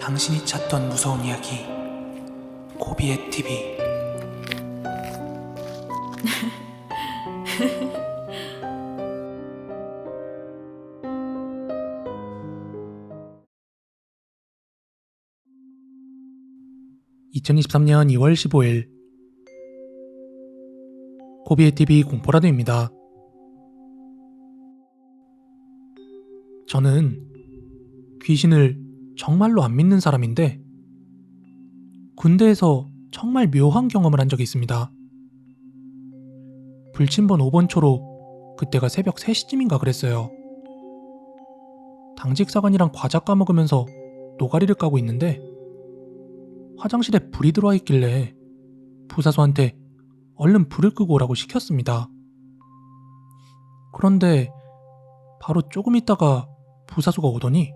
당신이 찾던 무서운 이야기 고비의 TV. (2023년 2월 15일) 고비의 TV 공포라디오입니다. 저는 귀신을 정말로 안 믿는 사람인데 군대에서 정말 묘한 경험을 한 적이 있습니다. 불침번 5번 초로 그때가 새벽 3시쯤인가 그랬어요. 당직 사관이랑 과자 까먹으면서 노가리를 까고 있는데 화장실에 불이 들어와 있길래 부사수한테 얼른 불을 끄고 오라고 시켰습니다. 그런데 바로 조금 있다가 부사수가 오더니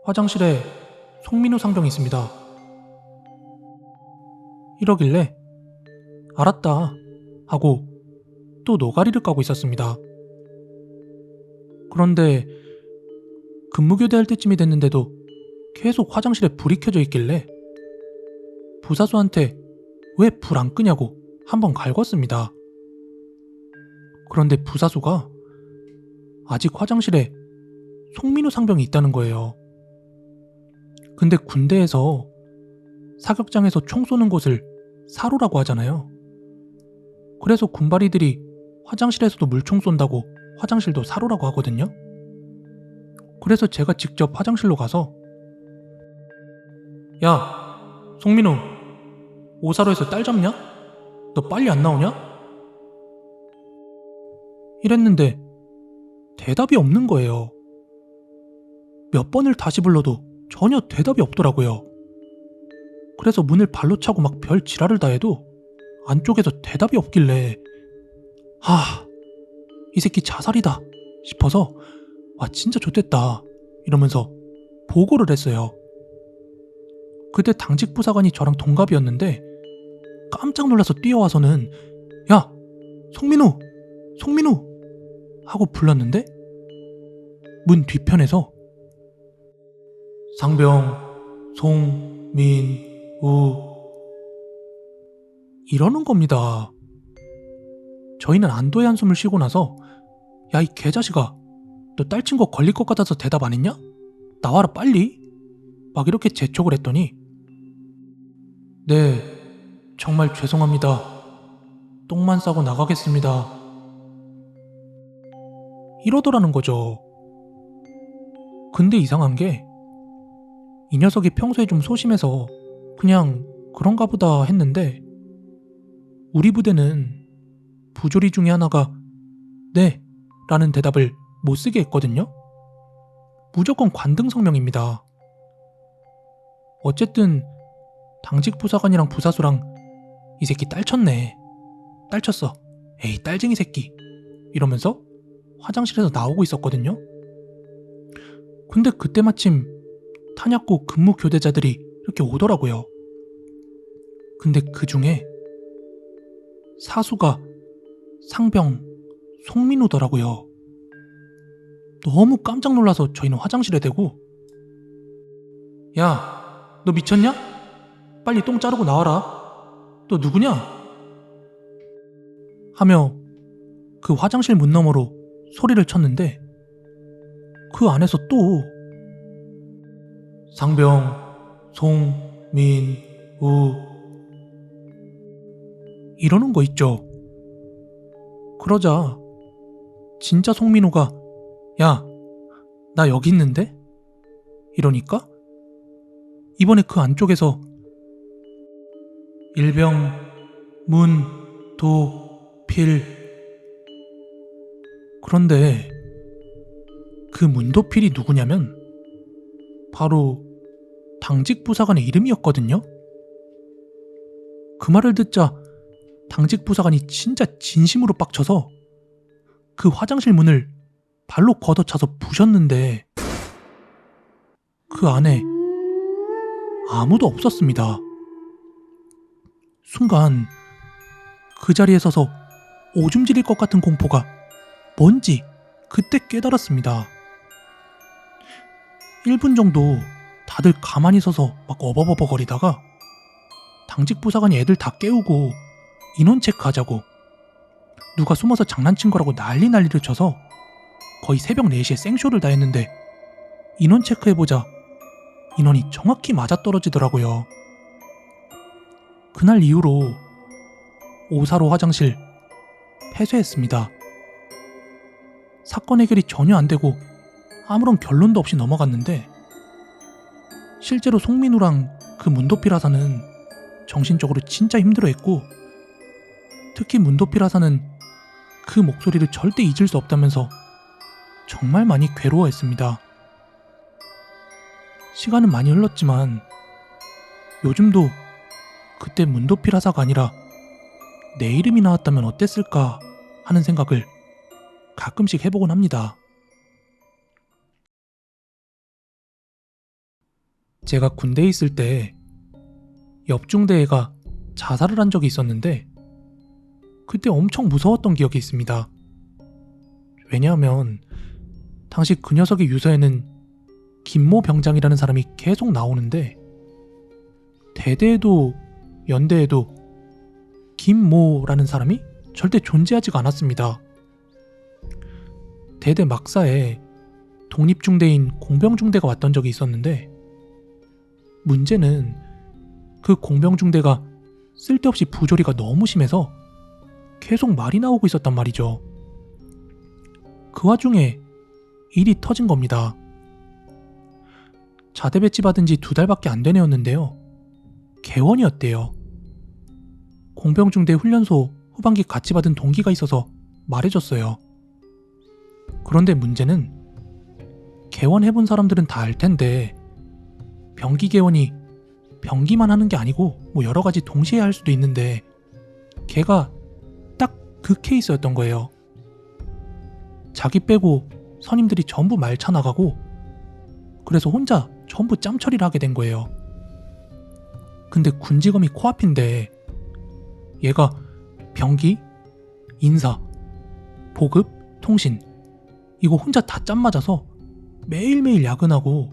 화장실에 송민우 상병이 있습니다. 이러길래 알았다 하고 또 노가리를 까고 있었습니다. 그런데 근무교대할 때쯤이 됐는데도 계속 화장실에 불이 켜져 있길래 부사수한테 왜 불 안 끄냐고 한번 갈궜습니다. 그런데 부사수가 아직 화장실에 송민우 상병이 있다는 거예요. 근데 군대에서 사격장에서 총 쏘는 곳을 사로라고 하잖아요. 그래서 군바리들이 화장실에서도 물총 쏜다고 화장실도 사로라고 하거든요. 그래서 제가 직접 화장실로 가서 야, 송민우, 오사로에서 딸 잡냐? 너 빨리 안 나오냐? 이랬는데 대답이 없는 거예요. 몇 번을 다시 불러도 전혀 대답이 없더라고요. 그래서 문을 발로 차고 막 별 지랄을 다 해도 안쪽에서 대답이 없길래 이 새끼 자살이다 싶어서 와 진짜 좋댔다 이러면서 보고를 했어요. 그때 당직 부사관이 저랑 동갑이었는데 깜짝 놀라서 뛰어와서는 야, 송민우! 송민우! 하고 불렀는데 문 뒤편에서 상병 송민우 이러는 겁니다. 저희는 안도의 한숨을 쉬고 나서 야, 이 개자식아, 너 딸친 거 걸릴 것 같아서 대답 안 했냐? 나와라 빨리! 막 이렇게 재촉을 했더니 네, 정말 죄송합니다. 똥만 싸고 나가겠습니다. 이러더라는 거죠. 근데 이상한 게 이 녀석이 평소에 좀 소심해서 그냥 그런가 보다 했는데 우리 부대는 부조리 중에 하나가 네 라는 대답을 못 쓰게 했거든요. 무조건 관등 성명입니다. 어쨌든 당직 부사관이랑 부사수랑 이 새끼 딸 쳤네, 딸 쳤어, 에이 딸쟁이 새끼 이러면서 화장실에서 나오고 있었거든요. 근데 그때 마침 탄약고 근무 교대자들이 이렇게 오더라고요. 근데 그 중에 사수가 상병 송민우더라고요. 너무 깜짝 놀라서 저희는 화장실에 대고 야, 너 미쳤냐? 빨리 똥 자르고 나와라. 너 누구냐? 하며 그 화장실 문 너머로 소리를 쳤는데 그 안에서 또 상병 송민우 이러는 거 있죠. 그러자 진짜 송민우가 야, 나 여기 있는데? 이러니까 이번에 그 안쪽에서 일병 문도필. 그런데 그 문도필이 누구냐면 바로 당직 부사관의 이름이었거든요. 그 말을 듣자 당직 부사관이 진짜 진심으로 빡쳐서 그 화장실 문을 발로 걷어차서 부셨는데 그 안에 아무도 없었습니다. 순간 그 자리에 서서 오줌 지릴 것 같은 공포가 뭔지 그때 깨달았습니다. 1분 정도 다들 가만히 서서 막 어버버버거리다가 당직 부사관이 애들 다 깨우고 인원 체크하자고 누가 숨어서 장난친 거라고 난리를 쳐서 거의 새벽 4시에 생쇼를 다 했는데 인원 체크해보자 인원이 정확히 맞아떨어지더라고요. 그날 이후로 545 화장실 폐쇄했습니다. 사건 해결이 전혀 안 되고 아무런 결론도 없이 넘어갔는데 실제로 송민우랑 그 문도필 하사는 정신적으로 진짜 힘들어했고 특히 문도필 하사는 그 목소리를 절대 잊을 수 없다면서 정말 많이 괴로워했습니다. 시간은 많이 흘렀지만 요즘도 그때 문도필 하사가 아니라 내 이름이 나왔다면 어땠을까 하는 생각을 가끔씩 해보곤 합니다. 제가 군대에 있을 때 옆중대 애가 자살을 한 적이 있었는데 그때 엄청 무서웠던 기억이 있습니다. 왜냐하면 당시 그 녀석의 유서에는 김모 병장이라는 사람이 계속 나오는데 대대에도 연대에도 김모라는 사람이 절대 존재하지가 않았습니다. 대대 막사에 독립중대인 공병중대가 왔던 적이 있었는데 문제는 그 공병중대가 쓸데없이 부조리가 너무 심해서 계속 말이 나오고 있었단 말이죠. 그 와중에 일이 터진 겁니다. 자대 배치 받은 지 2달밖에 안 된 애였는데요. 개원이었대요. 공병중대 훈련소 후반기 같이 받은 동기가 있어서 말해줬어요. 그런데 문제는 개원해본 사람들은 다 알 텐데 병기 개원이 병기만 하는 게 아니고 뭐 여러 가지 동시에 할 수도 있는데 걔가 딱 그 케이스였던 거예요. 자기 빼고 선임들이 전부 말차 나가고 그래서 혼자 전부 짬처리를 하게 된 거예요. 근데 군지검이 코앞인데 얘가 병기, 인사, 보급, 통신 이거 혼자 다 짬 맞아서 매일매일 야근하고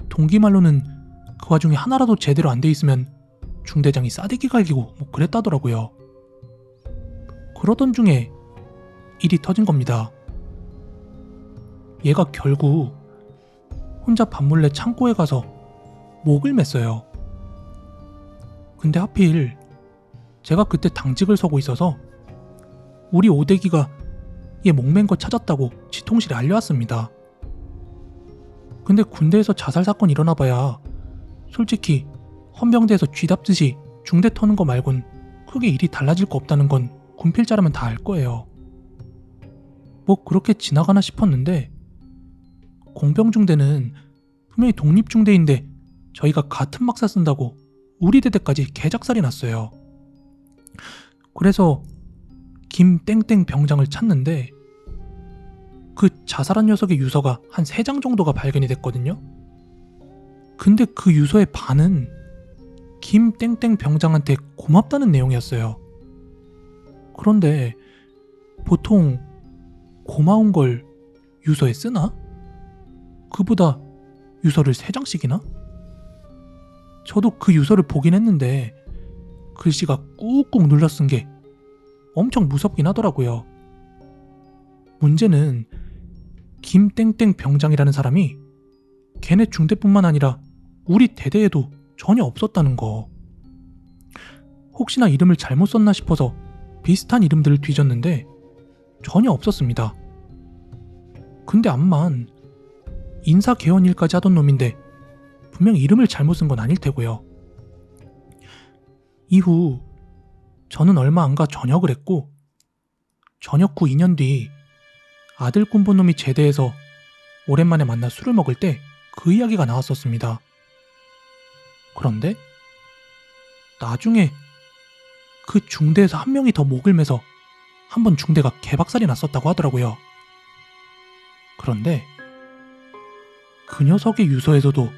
동기 말로는 그 와중에 하나라도 제대로 안 돼 있으면 중대장이 싸대기 갈기고 뭐 그랬다더라고요. 그러던 중에 일이 터진 겁니다. 얘가 결국 혼자 밤몰래 창고에 가서 목을 맸어요. 근데 하필 제가 그때 당직을 서고 있어서 우리 오대기가 얘 목맨 거 찾았다고 지통실에 알려왔습니다. 근데 군대에서 자살 사건 일어나봐야 솔직히 헌병대에서 쥐답듯이 중대 터는 거 말곤 크게 일이 달라질 거 없다는 건 군필자라면 다 알 거예요. 뭐 그렇게 지나가나 싶었는데 공병중대는 분명히 독립중대인데 저희가 같은 막사 쓴다고 우리 대대까지 개작살이 났어요. 그래서 김땡땡 병장을 찾는데 그 자살한 녀석의 유서가 한 3장 정도가 발견이 됐거든요. 근데 그 유서의 반은 김땡땡 병장한테 고맙다는 내용이었어요. 그런데 보통 고마운 걸 유서에 쓰나? 그보다 유서를 3장씩이나? 저도 그 유서를 보긴 했는데 글씨가 꾹꾹 눌러 쓴 게 엄청 무섭긴 하더라고요. 문제는 김땡땡 병장이라는 사람이 걔네 중대뿐만 아니라 우리 대대에도 전혀 없었다는 거. 혹시나 이름을 잘못 썼나 싶어서 비슷한 이름들을 뒤졌는데 전혀 없었습니다. 근데 암만 인사 개원 일까지 하던 놈인데 분명 이름을 잘못 쓴 건 아닐 테고요. 이후 저는 얼마 안 가 전역을 했고 전역 후 2년 뒤 아들 꿈본 놈이 제대해서 오랜만에 만나 술을 먹을 때 그 이야기가 나왔었습니다. 그런데 나중에 그 중대에서 한 명이 더 목을 매서 한 번 중대가 개박살이 났었다고 하더라고요. 그런데 그 녀석의 유서에서도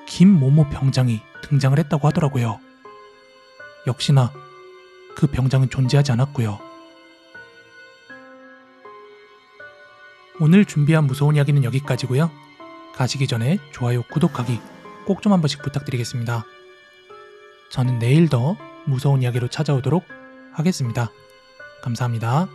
김모모 병장이 등장을 했다고 하더라고요. 역시나 그 병장은 존재하지 않았고요. 오늘 준비한 무서운 이야기는 여기까지고요. 가시기 전에 좋아요, 구독하기 꼭 좀 한 번씩 부탁드리겠습니다. 저는 내일 더 무서운 이야기로 찾아오도록 하겠습니다. 감사합니다.